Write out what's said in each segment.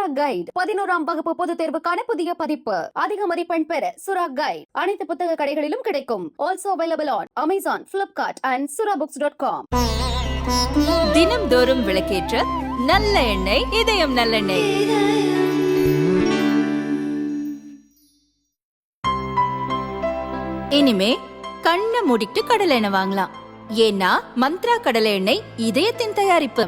சுரா கைட் 11ஆம் வகுப்பு பொதுத் தேர்வுக்கான புதிய பதிப்பு. அதிக மதிப்பெண் பெற சுரா கைட் அனைத்து புத்தக கடைகளிலும் கிடைக்கும். Also available on Amazon, Flipkart and surabooks.com. தினம்தோறும் விளக்கேற்ற நல்ல எண்ணெய் இதயம் நல்லெண்ணெய். இனிமே கண்ணை மூடிட்டு கடலை எண்ணெய் வாங்கலாம். ஏன்னா மந்த்ரா கடலை எண்ணெய் இதயத்தின் தயாரிப்பு.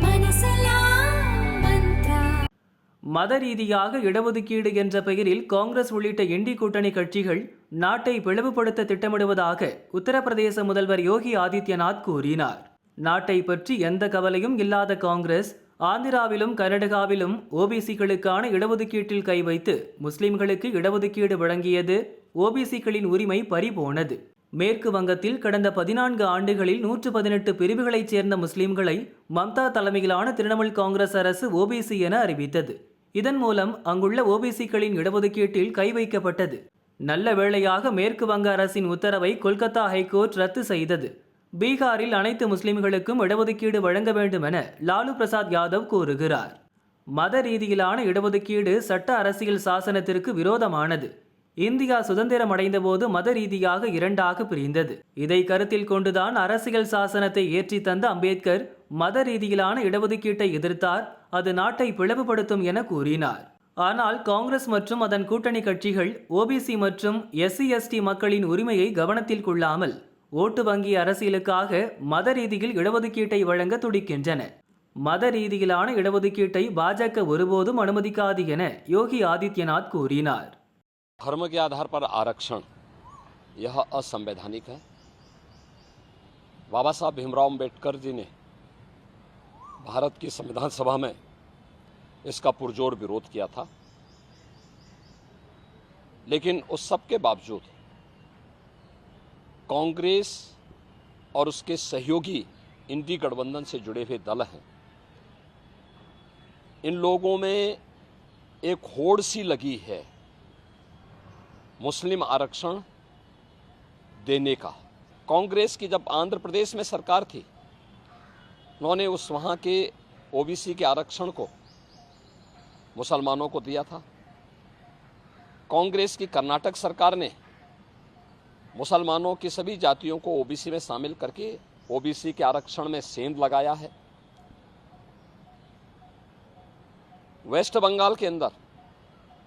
மத ரீதியாக இடஒதுக்கீடு என்ற பெயரில் காங்கிரஸ் உள்ளிட்ட இண்டி கூட்டணி கட்சிகள் நாட்டை பிளவுபடுத்த திட்டமிடுவதாக உத்தரப்பிரதேச முதல்வர் யோகி ஆதித்யநாத் கூறினார். நாட்டை பற்றி எந்த கவலையும் இல்லாத காங்கிரஸ் ஆந்திராவிலும் கர்நாடகாவிலும் ஓபிசிகளுக்கான இடஒதுக்கீட்டில் கை வைத்து முஸ்லிம்களுக்கு இடஒதுக்கீடு வழங்கியது ஓபிசிகளின் உரிமை பறிபோனது. மேற்கு வங்கத்தில் கடந்த 14 ஆண்டுகளில் 118 பிரிவுகளைச் சேர்ந்த முஸ்லிம்களை மம்தா தலைமையிலான திரிணாமுல் காங்கிரஸ் அரசு ஓபிசி என அறிவித்தது. இதன் மூலம் அங்குள்ள ஓபிசிகளின் இடஒதுக்கீட்டில் கை வைக்கப்பட்டது. நல்ல வேளையாக மேற்கு வங்க அரசின் உத்தரவை கொல்கத்தா ஹைகோர்ட் ரத்து செய்தது. பீகாரில் அனைத்து முஸ்லிம்களுக்கும் இடஒதுக்கீடு வழங்க வேண்டும் என லாலு பிரசாத் யாதவ் கூறுகிறார். மத ரீதியிலான இடஒதுக்கீடு சட்ட அரசியல் சாசனத்திற்கு விரோதமானது. இந்தியா சுதந்திரம் அடைந்தபோது மத ரீதியாக 2ஆக பிரிந்தது. இதை கருத்தில் கொண்டுதான் அரசியல் சாசனத்தை ஏற்றி தந்த அம்பேத்கர் மத ரீதியிலான இடஒதுக்கீட்டை எதிர்த்தார். அது நாட்டை பிளவுபடுத்தும் என கூறினார். ஆனால் காங்கிரஸ் மற்றும் அதன் கூட்டணி கட்சிகள் ஓபிசி மற்றும் SC/ST மக்களின் உரிமையை கவனத்தில் கொள்ளாமல் ஓட்டு வங்கி அரசியலுக்காக மத ரீதியில் இடஒதுக்கீட்டை வழங்க துடிக்கின்றன. மத ரீதியிலான இடஒதுக்கீட்டை பாஜக ஒருபோதும் அனுமதிக்காது என யோகி ஆதித்யநாத் கூறினார். धर्म के आधार पर आरक्षण यह असंवैधानिक है। बाबा साहब भीमराव अम्बेडकर जी ने भारत की संविधान सभा में इसका पुरजोर विरोध किया था, लेकिन उस सब के बावजूद कांग्रेस और उसके सहयोगी इंडी गठबंधन से जुड़े हुए दल हैं, इन लोगों में एक होड़ सी लगी है मुस्लिम आरक्षण देने का। कांग्रेस की जब आंध्र प्रदेश में सरकार थी, उन्होंने उस वहाँ के ओबीसी के आरक्षण को मुसलमानों को दिया था। कांग्रेस की कर्नाटक सरकार ने मुसलमानों की सभी जातियों को ओबीसी में शामिल करके ओबीसी के आरक्षण में सेंध लगाया है। वेस्ट बंगाल के अंदर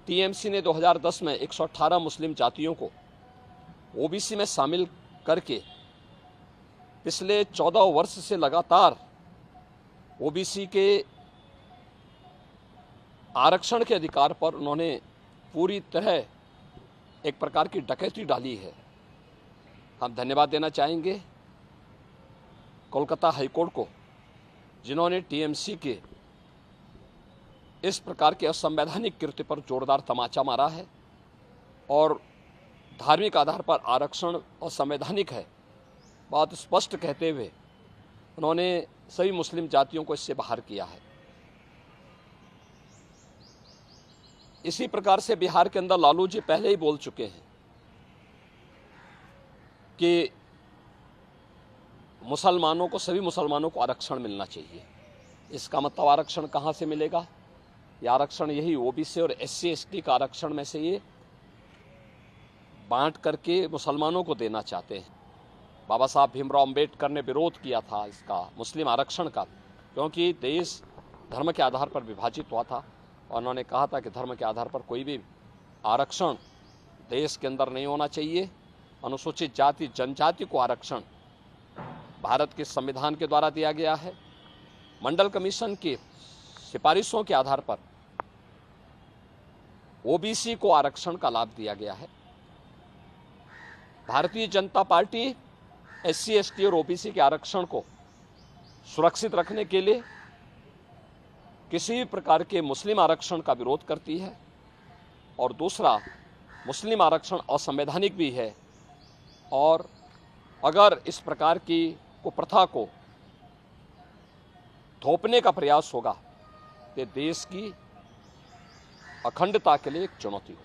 टीएमसी ने 2010 में 118 मुस्लिम जातियों को ओबीसी में शामिल करके पिछले 14 वर्ष से लगातार ओबीसी के आरक्षण के अधिकार पर उन्होंने पूरी तरह एक प्रकार की डकैती डाली है। हम धन्यवाद देना चाहेंगे कोलकाता हाईकोर्ट को, जिन्होंने टीएमसी के इस प्रकार के असंवैधानिक कृत्य पर जोरदार तमाचा मारा है और धार्मिक आधार पर आरक्षण असंवैधानिक है बात स्पष्ट कहते हुए उन्होंने सभी मुस्लिम जातियों को इससे बाहर किया है। इसी प्रकार से बिहार के अंदर लालू जी पहले ही बोल चुके हैं कि मुसलमानों को, सभी मुसलमानों को आरक्षण मिलना चाहिए। इसका मतलब आरक्षण कहाँ से मिलेगा? यह आरक्षण यही ओबीसी और SC/ST का आरक्षण में से ये बांट करके मुसलमानों को देना चाहते हैं। बाबा साहब भीमराव अम्बेडकर ने विरोध किया था इसका, मुस्लिम आरक्षण का, क्योंकि देश धर्म के आधार पर विभाजित हुआ था और उन्होंने कहा था कि धर्म के आधार पर कोई भी आरक्षण देश के अंदर नहीं होना चाहिए। अनुसूचित जाति जनजाति को आरक्षण भारत के संविधान के द्वारा दिया गया है। मंडल कमीशन की सिफारिशों के आधार पर ओबीसी को आरक्षण का लाभ दिया गया है। भारतीय जनता पार्टी SC/ST और ओबीसी के आरक्षण को सुरक्षित रखने के लिए किसी भी प्रकार के मुस्लिम आरक्षण का विरोध करती है और दूसरा, मुस्लिम आरक्षण असंवैधानिक भी है और अगर इस प्रकार की कुप्रथा को थोपने का प्रयास होगा तो देश की अखंडता के लिए एक चुनौती हो।